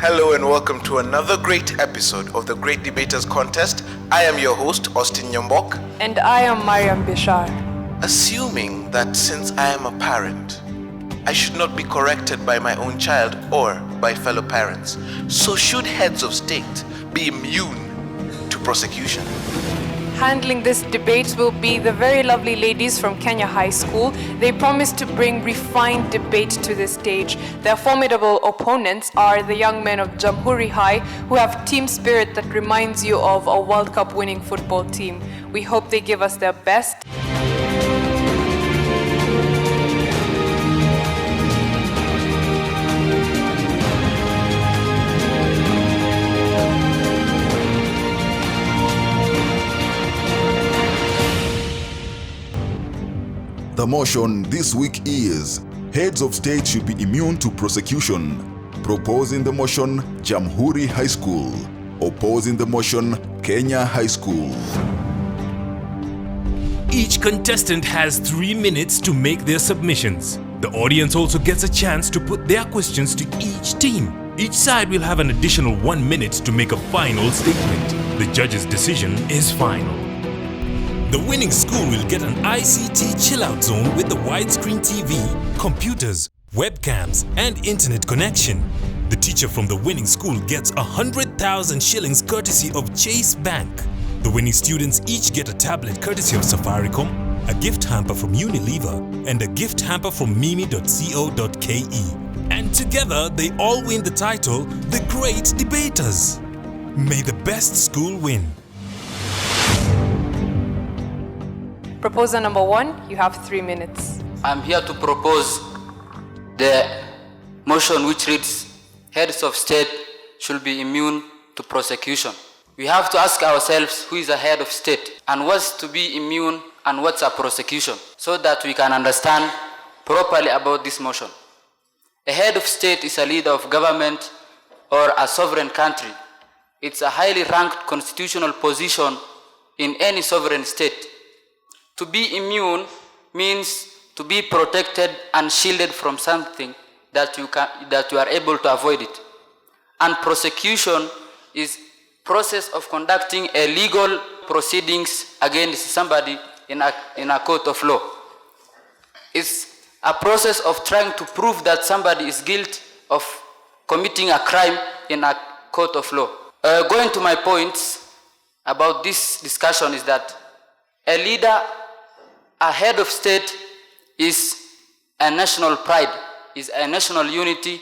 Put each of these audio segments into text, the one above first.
Hello and welcome to another great episode of the Great Debaters Contest. I am your host, Austin Nyombok. And I am Mariam Bishar. Assuming that since I am a parent, I should not be corrected by my own child or by fellow parents. So should heads of state be immune to prosecution? Handling this debate will be the very lovely ladies from Kenya High School. They promise to bring refined debate to the stage. Their formidable opponents are the young men of Jamhuri High, who have team spirit that reminds you of a World Cup winning football team. We hope they give us their best. The motion this week is heads of state should be immune to prosecution. Proposing the motion, Jamhuri High School. Opposing the motion, Kenya High School. Each contestant has 3 minutes to make their submissions. The audience also gets a chance to put their questions to each team. Each side will have an additional 1 minute to make a final statement. The judge's decision is final. The winning school will get an ICT chill-out zone with the widescreen TV, computers, webcams, and internet connection. The teacher from the winning school gets 100,000 shillings courtesy of Chase Bank. The winning students each get a tablet courtesy of Safaricom, a gift hamper from Unilever, and a gift hamper from mimi.co.ke. And together they all win the title, The Great Debaters. May the best school win. Proposer number 1, you have 3 minutes. I'm here to propose the motion which reads, heads of state should be immune to prosecution. We have to ask ourselves who is a head of state and what's to be immune and what's a prosecution, so that we can understand properly about this motion. A head of state is a leader of government or a sovereign country. It's a highly ranked constitutional position in any sovereign state. To be immune means to be protected and shielded from something that you are able to avoid it. And prosecution is process of conducting a legal proceedings against somebody in a court of law. It's a process of trying to prove that somebody is guilty of committing a crime in a court of law. Going to my points about this discussion is that a leader, a head of state is a national pride, is a national unity.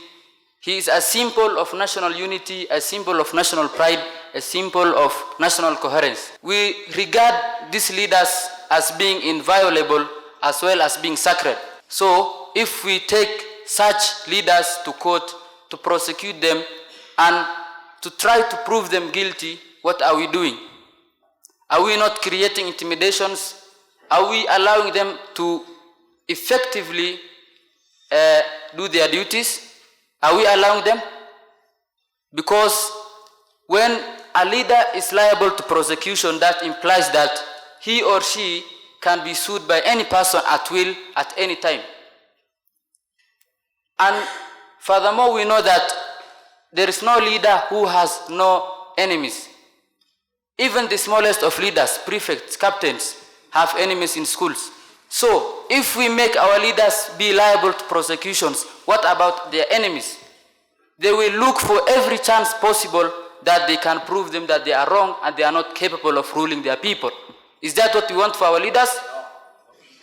He is a symbol of national unity, a symbol of national pride, a symbol of national coherence. We regard these leaders as being inviolable as well as being sacred. So if we take such leaders to court to prosecute them and to try to prove them guilty, what are we doing? Are we not creating intimidations? Are we allowing them to effectively do their duties? Are we allowing them? Because when a leader is liable to prosecution, that implies that he or she can be sued by any person at will at any time. And furthermore, we know that there is no leader who has no enemies. Even the smallest of leaders, prefects, captains, have enemies in schools. So, if we make our leaders be liable to prosecutions, what about their enemies? They will look for every chance possible that they can prove them that they are wrong and they are not capable of ruling their people. Is that what we want for our leaders?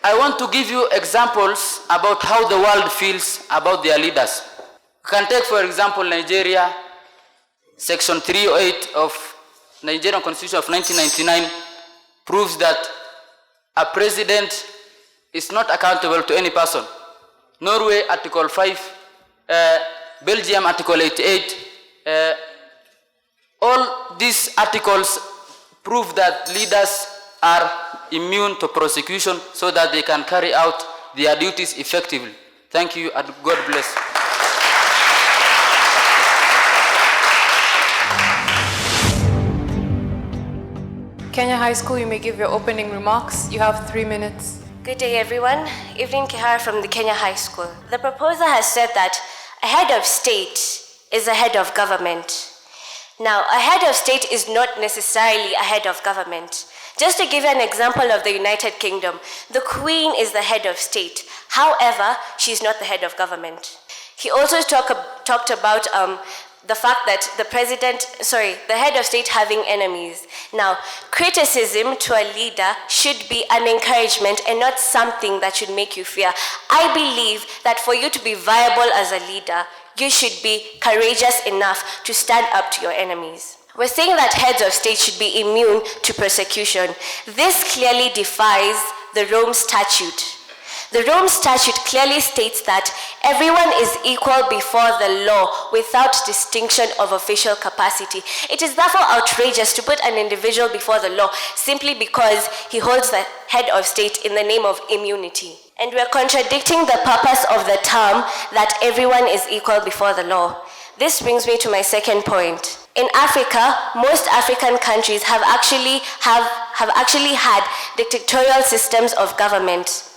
I want to give you examples about how the world feels about their leaders. You can take, for example, Nigeria. Section 308 of Nigerian Constitution of 1999 proves that a president is not accountable to any person. Norway, Article 5, Belgium, Article 88. All these articles prove that leaders are immune to prosecution so that they can carry out their duties effectively. Thank you and God bless. Kenya High School, you may give your opening remarks. You have 3 minutes. Good day, everyone. Evening Kihara from the Kenya High School. The proposer has said that a head of state is a head of government. Now, a head of state is not necessarily a head of government. Just to give you an example of the United Kingdom, the Queen is the head of state. However, she's not the head of government. He also talked about the fact that the head of state having enemies. Now, criticism to a leader should be an encouragement and not something that should make you fear. I believe that for you to be viable as a leader, you should be courageous enough to stand up to your enemies. We're saying that heads of state should be immune to persecution. This clearly defies the Rome Statute. The Rome Statute clearly states that everyone is equal before the law without distinction of official capacity. It is therefore outrageous to put an individual before the law simply because he holds the head of state in the name of immunity. And we're contradicting the purpose of the term that everyone is equal before the law. This brings me to my second point. In Africa, most African countries have actually had dictatorial systems of government.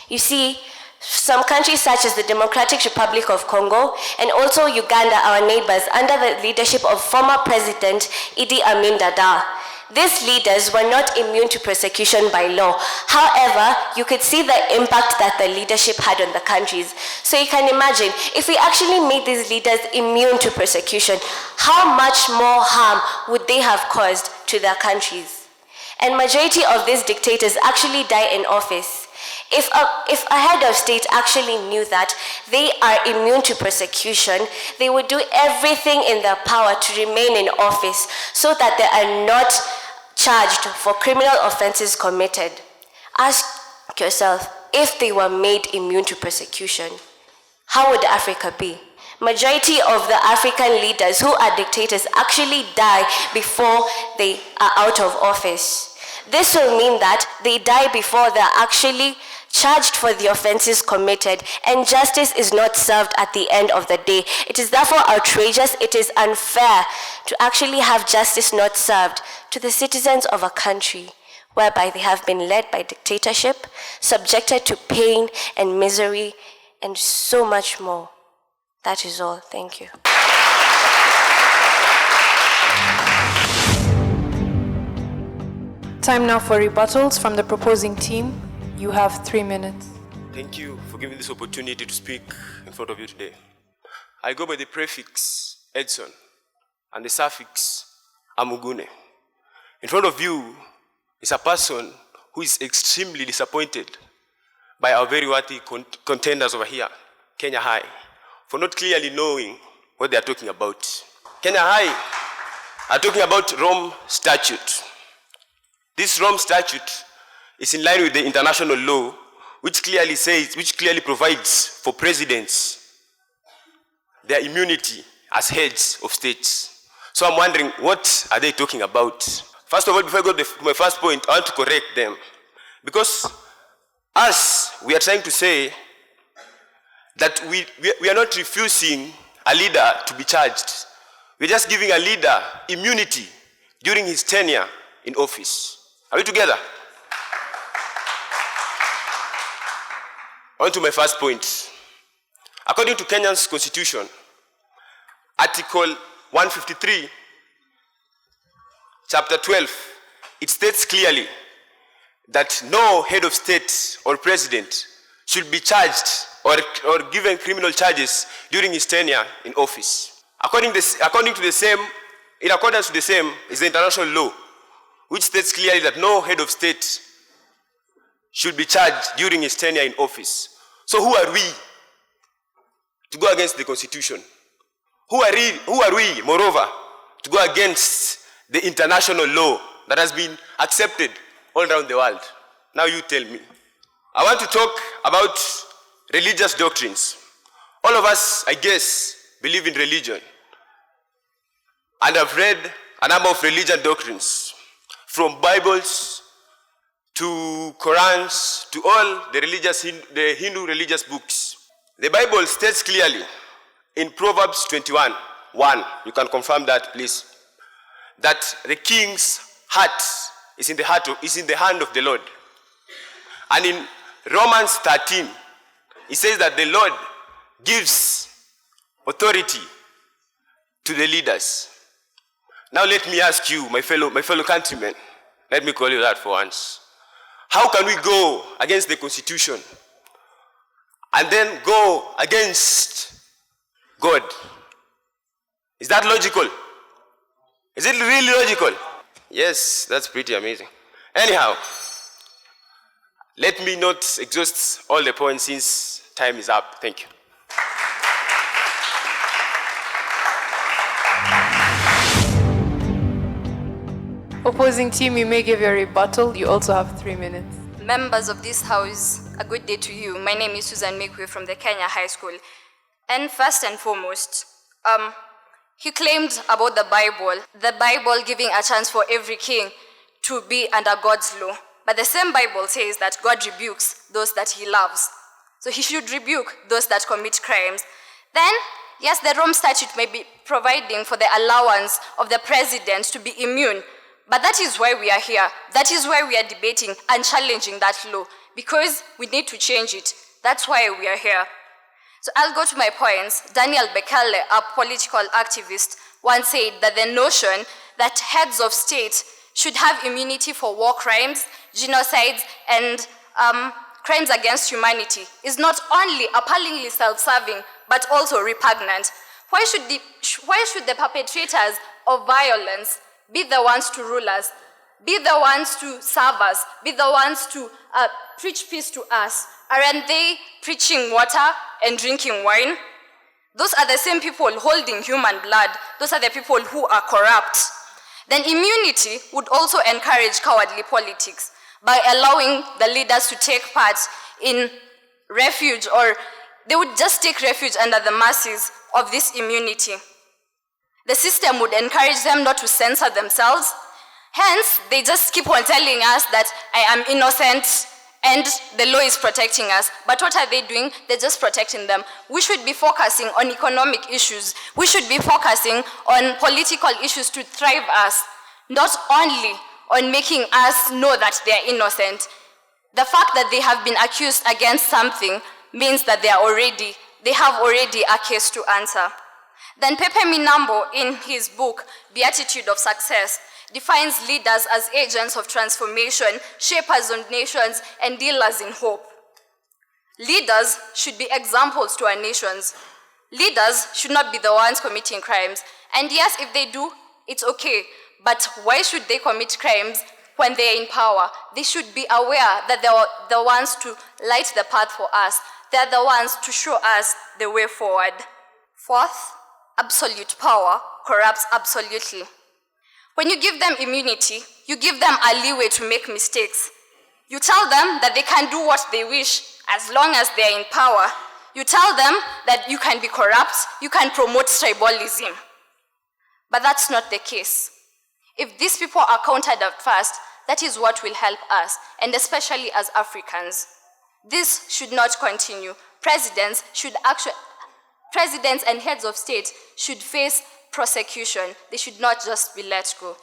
You see, some countries such as the Democratic Republic of Congo and also Uganda, our neighbors, under the leadership of former President Idi Amin Dada, these leaders were not immune to persecution by law. However, you could see the impact that the leadership had on the countries. So you can imagine, if we actually made these leaders immune to persecution, how much more harm would they have caused to their countries? And majority of these dictators actually die in office. If a head of state actually knew that they are immune to persecution, they would do everything in their power to remain in office so that they are not charged for criminal offenses committed. Ask yourself, if they were made immune to persecution, how would Africa be? Majority of the African leaders who are dictators actually die before they are out of office. This will mean that they die before they are actually charged for the offenses committed, and justice is not served at the end of the day. It is therefore outrageous, it is unfair to actually have justice not served to the citizens of a country whereby they have been led by dictatorship, subjected to pain and misery, and so much more. That is all. Thank you. Time now for rebuttals from the proposing team. You have 3 minutes. Thank you for giving this opportunity to speak in front of you today. I go by the prefix Edson and the suffix Amugune. In front of you is a person who is extremely disappointed by our very worthy contenders over here, Kenya High, for not clearly knowing what they are talking about. Kenya High are talking about Rome Statute. This Rome Statute is in line with the international law, which clearly provides for presidents their immunity as heads of states. So I'm wondering, what are they talking about? First of all, before I go to my first point, I want to correct them. Because we are trying to say that we are not refusing a leader to be charged. We're just giving a leader immunity during his tenure in office. Are we together? On to my first point. According to Kenya's constitution, Article 153, Chapter 12, it states clearly that no head of state or president should be charged or given criminal charges during his tenure in office. In accordance to the same is the international law, which states clearly that no head of state should be charged during his tenure in office. So who are we to go against the Constitution? Who are we, moreover, to go against the international law that has been accepted all around the world? Now you tell me. I want to talk about religious doctrines. All of us, I guess, believe in religion. And I've read a number of religious doctrines, from Bibles to Qurans to all the Hindu religious books. The Bible states clearly in Proverbs 21:1, you can confirm that please, that the king's heart is in the hand of the Lord. And in Romans 13, it says that the Lord gives authority to the leaders. Now let me ask you, my fellow countrymen, let me call you that for once. How can we go against the Constitution and then go against God? Is that logical? Is it really logical? Yes, that's pretty amazing. Anyhow, let me not exhaust all the points since time is up. Thank you. Opposing team, you may give your rebuttal. You also have 3 minutes. Members of this house, a good day to you. My name is Susan Mikwe from the Kenya High School. And first and foremost, he claimed about the Bible giving a chance for every king to be under God's law. But the same Bible says that God rebukes those that he loves. So he should rebuke those that commit crimes. Then, yes, the Rome Statute may be providing for the allowance of the president to be immune. But that is why we are here. That is why we are debating and challenging that law, because we need to change it. That's why we are here. So I'll go to my points. Daniel Bekele, a political activist, once said that the notion that heads of state should have immunity for war crimes, genocides, and crimes against humanity is not only appallingly self-serving, but also repugnant. Why should the perpetrators of violence be the ones to rule us, be the ones to serve us, be the ones to preach peace to us? Aren't they preaching water and drinking wine? Those are the same people holding human blood. Those are the people who are corrupt. Then immunity would also encourage cowardly politics by allowing the leaders to take part in refuge, or they would just take refuge under the mercies of this immunity. The system would encourage them not to censor themselves. Hence, they just keep on telling us that I am innocent and the law is protecting us. But what are they doing? They're just protecting them. We should be focusing on economic issues. We should be focusing on political issues to thrive us, not only on making us know that they are innocent. The fact that they have been accused against something means that they have already a case to answer. Then Pepe Minambo, in his book, Beatitude of Success, defines leaders as agents of transformation, shapers of nations, and dealers in hope. Leaders should be examples to our nations. Leaders should not be the ones committing crimes. And yes, if they do, it's okay. But why should they commit crimes when they are in power? They should be aware that they are the ones to light the path for us. They are the ones to show us the way forward. Fourth, absolute power corrupts absolutely. When you give them immunity, you give them a leeway to make mistakes. You tell them that they can do what they wish as long as they are in power. You tell them that you can be corrupt, you can promote tribalism. But that's not the case. If these people are counted at first, that is what will help us, and especially as Africans. This should not continue. Presidents and heads of state should face prosecution. They should not just be let go.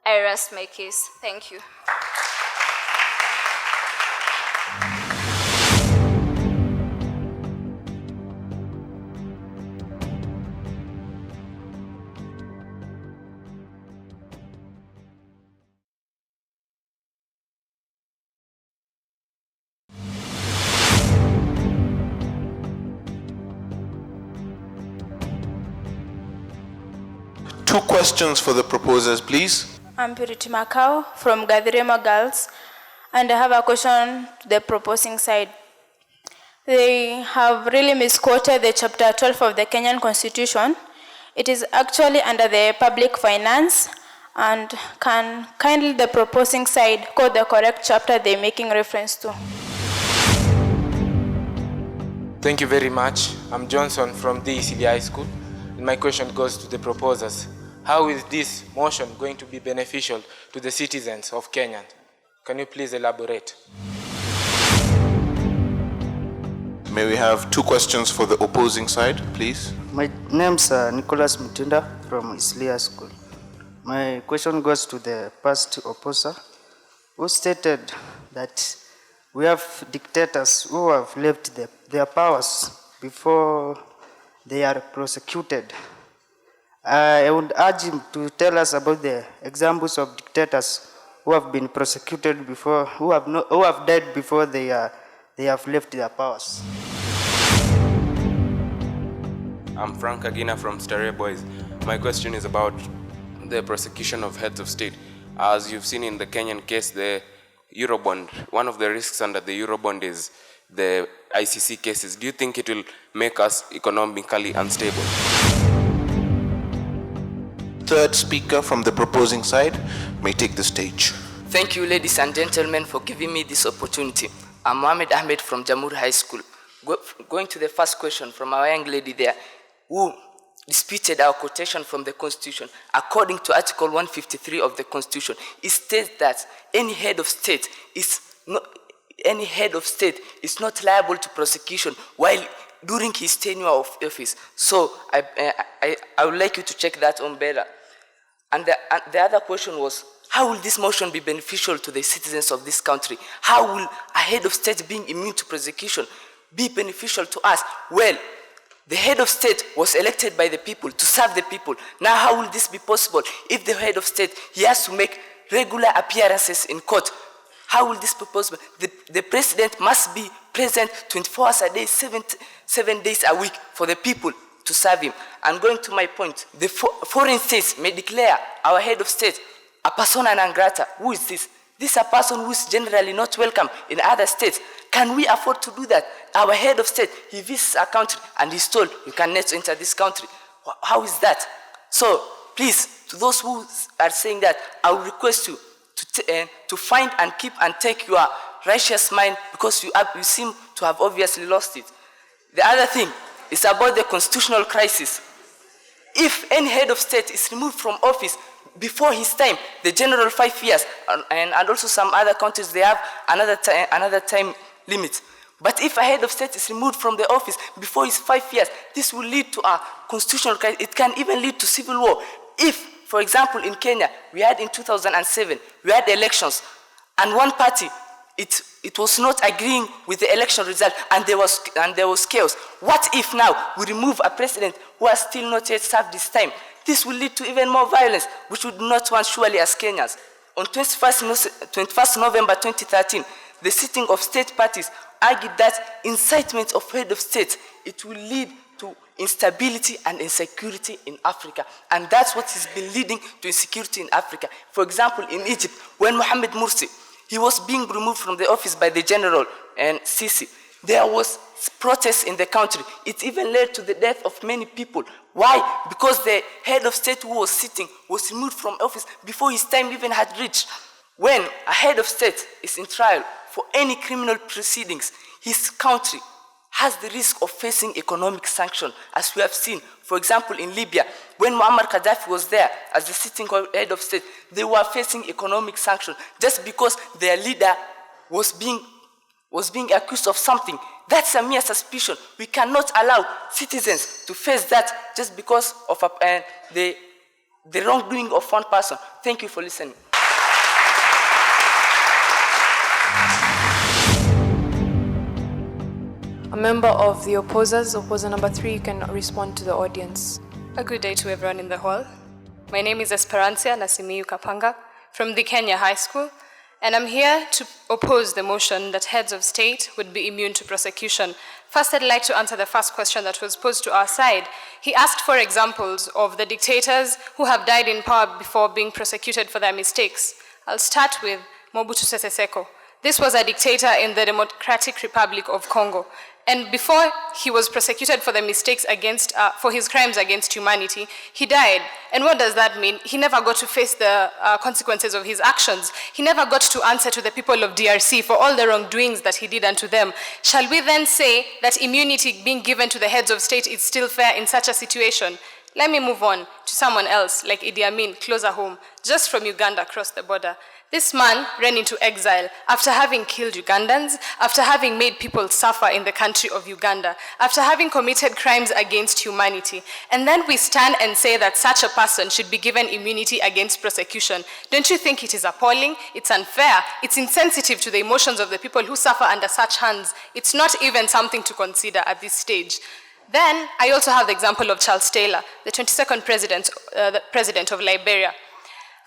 I rest my case. Thank you. Two questions for the proposers, please. I'm Purity Macau from Gathirema Girls, and I have a question to the proposing side. They have really misquoted the chapter 12 of the Kenyan Constitution. It is actually under the public finance, and can kindly the proposing side quote the correct chapter they're making reference to? Thank you very much. I'm Johnson from the High School, and my question goes to the proposers. How is this motion going to be beneficial to the citizens of Kenya? Can you please elaborate? May we have two questions for the opposing side, please? My name's Nicholas Mutinda from High School. My question goes to the first opposer, who stated that we have dictators who have left their powers before they are prosecuted. I would urge him to tell us about the examples of dictators who have been prosecuted before, who have died before they have left their powers. I'm Frank Agina from Starry Boys. My question is about the prosecution of heads of state. As you've seen in the Kenyan case, the Eurobond, one of the risks under the Eurobond is the ICC cases. Do you think it will make us economically unstable? Third speaker from the proposing side may take the stage. Thank you, ladies and gentlemen, for giving me this opportunity. I'm Mohamed Ahmed from Jamhuri High School. Going to the first question from our young lady there, who disputed our quotation from the Constitution. According to Article 153 of the Constitution, it states that any head of state is not liable to prosecution while during his tenure of office. So I would like you to check that on better. And the other question was, how will this motion be beneficial to the citizens of this country? How will a head of state being immune to prosecution be beneficial to us? Well, the head of state was elected by the people to serve the people. Now, how will this be possible if the head of state, he has to make regular appearances in court? How will this be possible? The president must be present 24 hours a day, 7 days a week for the people to serve him. And going to my point, the foreign states may declare our head of state a persona non grata. Who is this? This is a person who is generally not welcome in other states. Can we afford to do that? Our head of state, he visits our country and he's told, you cannot enter this country. How is that? So, please, to those who are saying that, I will request you to find and keep and take your righteous mind, because you seem to have obviously lost it. The other thing is about the constitutional crisis. If any head of state is removed from office before his time, the general 5 years, and also some other countries, they have another time limit. But if a head of state is removed from the office before his 5 years, this will lead to a constitutional crisis. It can even lead to civil war. If, for example, in Kenya, we had in 2007, we had elections, and one party, it was not agreeing with the election result, and there was chaos. What if now we remove a president who has still not yet served his time? This will lead to even more violence, which we do not want surely as Kenyans. On 21st November 2013, the sitting of state parties argued that incitement of head of state, it will lead to instability and insecurity in Africa. And that's what has been leading to insecurity in Africa. For example, in Egypt, when Mohamed Morsi, he was being removed from the office by the general and Sisi, there was protests in the country. It even led to the death of many people. Why? Because the head of state who was sitting was removed from office before his time even had reached. When a head of state is in trial for any criminal proceedings, his country has the risk of facing economic sanction, as we have seen. For example, in Libya, when Muammar Gaddafi was there as the sitting head of state, they were facing economic sanction just because their leader was being accused of something. That's a mere suspicion. We cannot allow citizens to face that just because of the wrongdoing of one person. Thank you for listening. A member of the opposers, opposer number 3, you can respond to the audience. A good day to everyone in the hall. My name is Esperantia Nasimiyu Kapanga from the Kenya High School, and I'm here to oppose the motion that heads of state would be immune to prosecution. First, I'd like to answer the first question that was posed to our side. He asked for examples of the dictators who have died in power before being prosecuted for their mistakes. I'll start with Mobutu Sese Seko. This was a dictator in the Democratic Republic of Congo. And before he was prosecuted for the mistakes for his crimes against humanity, he died. And what does that mean? He never got to face the consequences of his actions. He never got to answer to the people of DRC for all the wrongdoings that he did unto them. Shall we then say that immunity being given to the heads of state is still fair in such a situation? Let me move on to someone else, like Idi Amin, closer home, just from Uganda across the border. This man ran into exile after having killed Ugandans, after having made people suffer in the country of Uganda, after having committed crimes against humanity. And then we stand and say that such a person should be given immunity against prosecution. Don't you think it is appalling? It's unfair. It's insensitive to the emotions of the people who suffer under such hands. It's not even something to consider at this stage. Then I also have the example of Charles Taylor, the 22nd president of Liberia.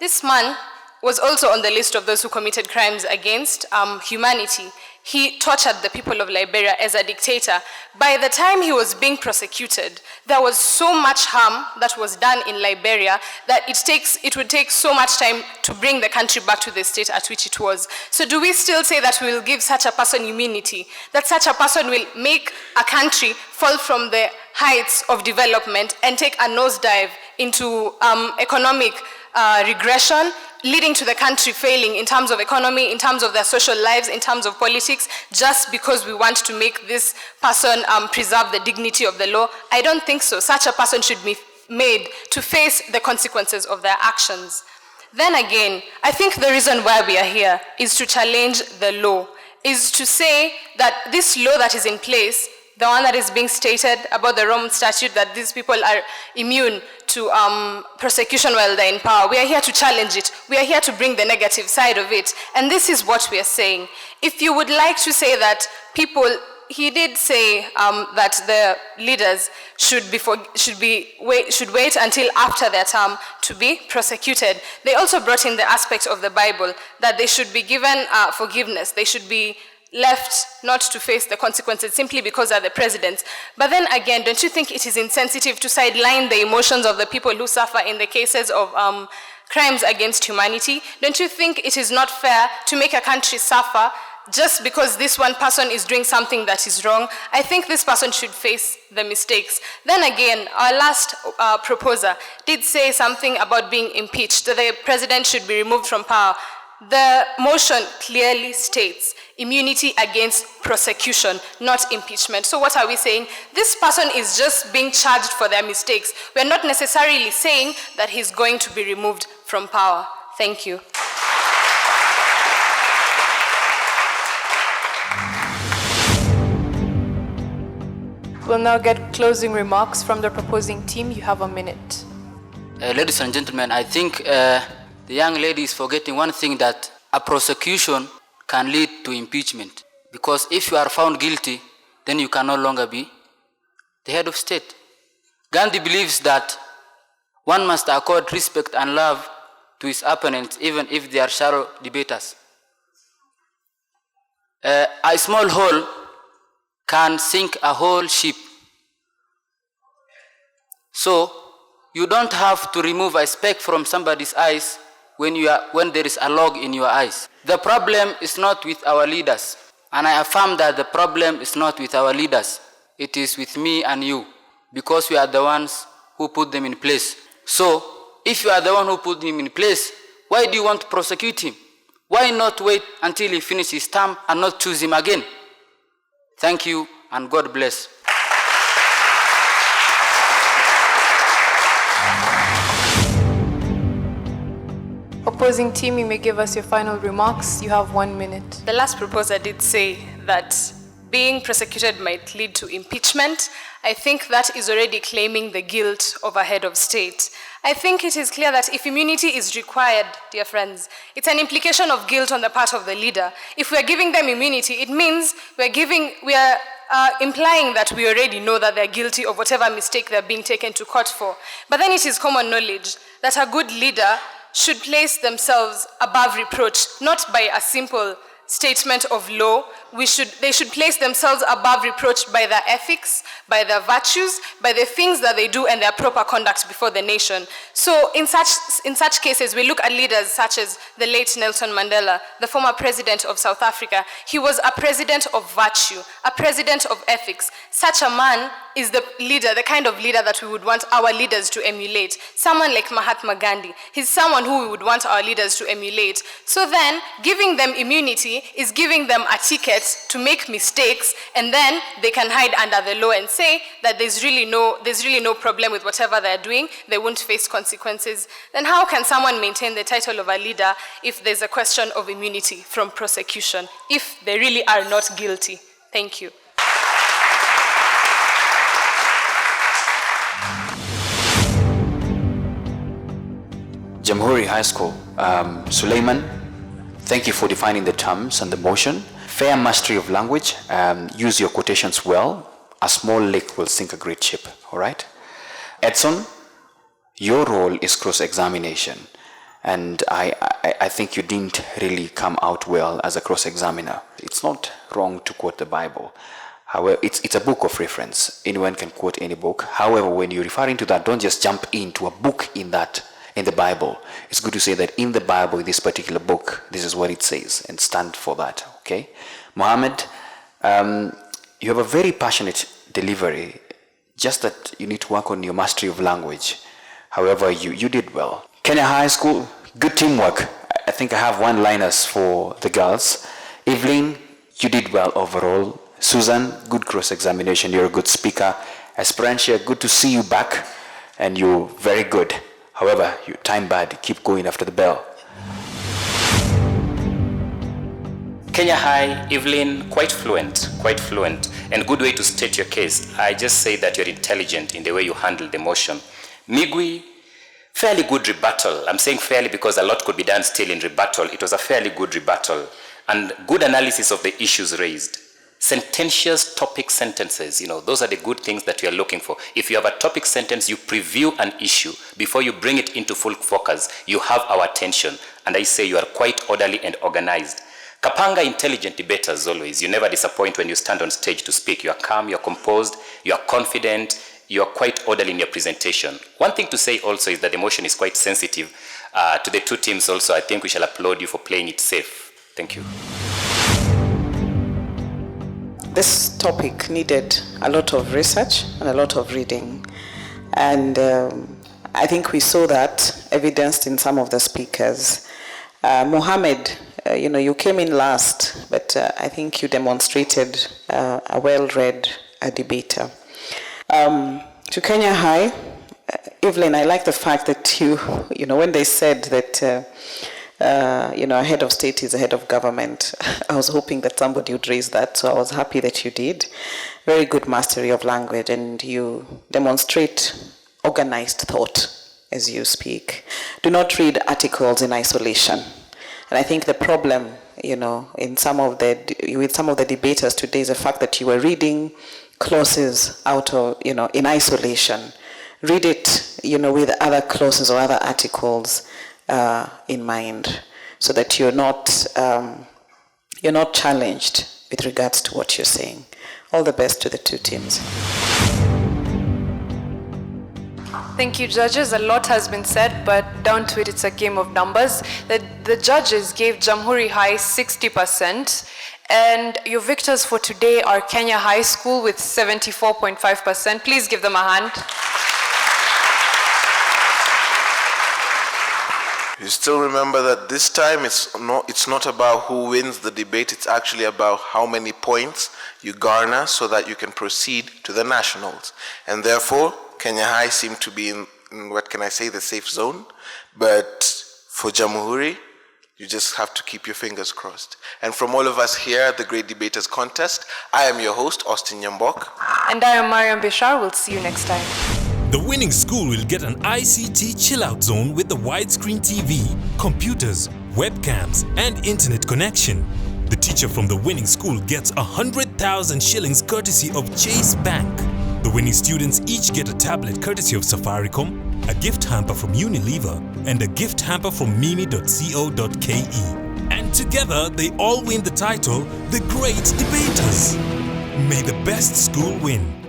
This man was also on the list of those who committed crimes against humanity. He tortured the people of Liberia as a dictator. By the time he was being prosecuted, there was so much harm that was done in Liberia that it would take so much time to bring the country back to the state at which it was. So do we still say that we will give such a person immunity, that such a person will make a country fall from the heights of development and take a nosedive into economic regression, leading to the country failing in terms of economy, in terms of their social lives, in terms of politics, just because we want to make this person preserve the dignity of the law? I don't think so. Such a person should be made to face the consequences of their actions. Then again, I think the reason why we are here is to challenge the law, is to say that this law that is in place, the one that is being stated about the Rome Statute, that these people are immune to prosecution while they're in power. We are here to challenge it. We are here to bring the negative side of it. And this is what we are saying. If you would like to say that people, he did say that the leaders should wait until after their term to be prosecuted. They also brought in the aspect of the Bible, that they should be given forgiveness. They should be left not to face the consequences simply because they're the presidents. But then again, don't you think it is insensitive to sideline the emotions of the people who suffer in the cases of crimes against humanity? Don't you think it is not fair to make a country suffer just because this one person is doing something that is wrong? I think this person should face the mistakes. Then again, our last proposer did say something about being impeached, that the president should be removed from power. The motion clearly states immunity against prosecution, not impeachment. So what are we saying? This person is just being charged for their mistakes. We're not necessarily saying that he's going to be removed from power. Thank you. We'll now get closing remarks from the proposing team. You have a minute. Ladies and gentlemen, I think the young lady is forgetting one thing, that a prosecution can lead to impeachment. Because if you are found guilty, then you can no longer be the head of state. Gandhi believes that one must accord respect and love to his opponents, even if they are shallow debaters. A small hole can sink a whole ship. So you don't have to remove a speck from somebody's eyes when there is a log in your eyes. The problem is not with our leaders. And I affirm that the problem is not with our leaders. It is with me and you, because we are the ones who put them in place. So if you are the one who put him in place, why do you want to prosecute him? Why not wait until he finishes his term and not choose him again? Thank you, and God bless. Opposing team, you may give us your final remarks. You have 1 minute. The last proposer did say that being prosecuted might lead to impeachment. I think that is already claiming the guilt of a head of state. I think it is clear that if immunity is required, dear friends, it's an implication of guilt on the part of the leader. If we are giving them immunity, it means we are implying that we already know that they're guilty of whatever mistake they're being taken to court for. But then it is common knowledge that a good leader should place themselves above reproach, not by a simple statement of law. They should place themselves above reproach by their ethics, by their virtues, by the things that they do and their proper conduct before the nation. So in such cases, we look at leaders such as the late Nelson Mandela, the former president of South Africa. He was a president of virtue, a president of ethics. Such a man is the leader, the kind of leader that we would want our leaders to emulate. Someone like Mahatma Gandhi, he's someone who we would want our leaders to emulate. So then, giving them immunity is giving them a ticket to make mistakes, and then they can hide under the law and say that there's really no problem with whatever they're doing, they won't face consequences. Then how can someone maintain the title of a leader if there's a question of immunity from prosecution, if they really are not guilty? Thank you. Jamhuri High School, Suleiman, thank you for defining the terms and the motion. Fair mastery of language, use your quotations well, a small lake will sink a great ship, all right? Edson, your role is cross-examination, and I think you didn't really come out well as a cross-examiner. It's not wrong to quote the Bible. However, it's a book of reference. Anyone can quote any book. However, when you're referring to that, don't just jump into a book in the Bible. It's good to say that in the Bible, in this particular book, this is what it says, and stand for that, okay? Mohammed, you have a very passionate delivery, just that you need to work on your mastery of language. However, you did well. Kenya High School, good teamwork. I think I have one-liners for the girls. Evelyn, you did well overall. Susan, good cross-examination. You're a good speaker. Esperantia, good to see you back. And you're very good. However, you time bad. Keep going after the bell. Kenya High, Evelyn, quite fluent, and good way to state your case. I just say that you're intelligent in the way you handle the motion. Migwi, fairly good rebuttal. I'm saying fairly because a lot could be done still in rebuttal. It was a fairly good rebuttal and good analysis of the issues raised. Sententious topic sentences, those are the good things that you are looking for. If you have a topic sentence, you preview an issue before you bring it into full focus. You have our attention, and I say you are quite orderly and organized. Kapanga, intelligent debater as always. You never disappoint when you stand on stage to speak. You are calm, you are composed, you are confident, you are quite orderly in your presentation. One thing to say also is that the motion is quite sensitive. To the two teams also, I think we shall applaud you for playing it safe. Thank you. This topic needed a lot of research and a lot of reading. And I think we saw that evidenced in some of the speakers. Mohammed, you came in last, but I think you demonstrated a well-read debater. To Kenya High, Evelyn, I like the fact that when they said that a head of state is a head of government, I was hoping that somebody would raise that, so I was happy that you did. Very good mastery of language, and you demonstrate organized thought as you speak. Do not read articles in isolation. And I think the problem, with some of the debaters today is the fact that you were reading clauses out of, in isolation. Read it, with other clauses or other articles in mind, so that you're not challenged with regards to what you're saying. All the best to the two teams. Thank you, judges. A lot has been said, but down to it, it's a game of numbers. The judges gave Jamhuri High 60%, and your victors for today are Kenya High School with 74.5%. Please give them a hand. You still remember that this time it's not about who wins the debate, it's actually about how many points you garner so that you can proceed to the nationals. And therefore, Kenya High seemed to be in what can I say, the safe zone. But for Jamhuri, you just have to keep your fingers crossed. And from all of us here at the Great Debaters Contest, I am your host, Austin Nyambok. And I am Mariam Bishar. We'll see you next time. The winning school will get an ICT chill-out zone with the widescreen TV, computers, webcams, and internet connection. The teacher from the winning school gets 100,000 shillings courtesy of Chase Bank. The winning students each get a tablet courtesy of Safaricom, a gift hamper from Unilever, and a gift hamper from mimi.co.ke. And together, they all win the title, The Great Debaters. May the best school win.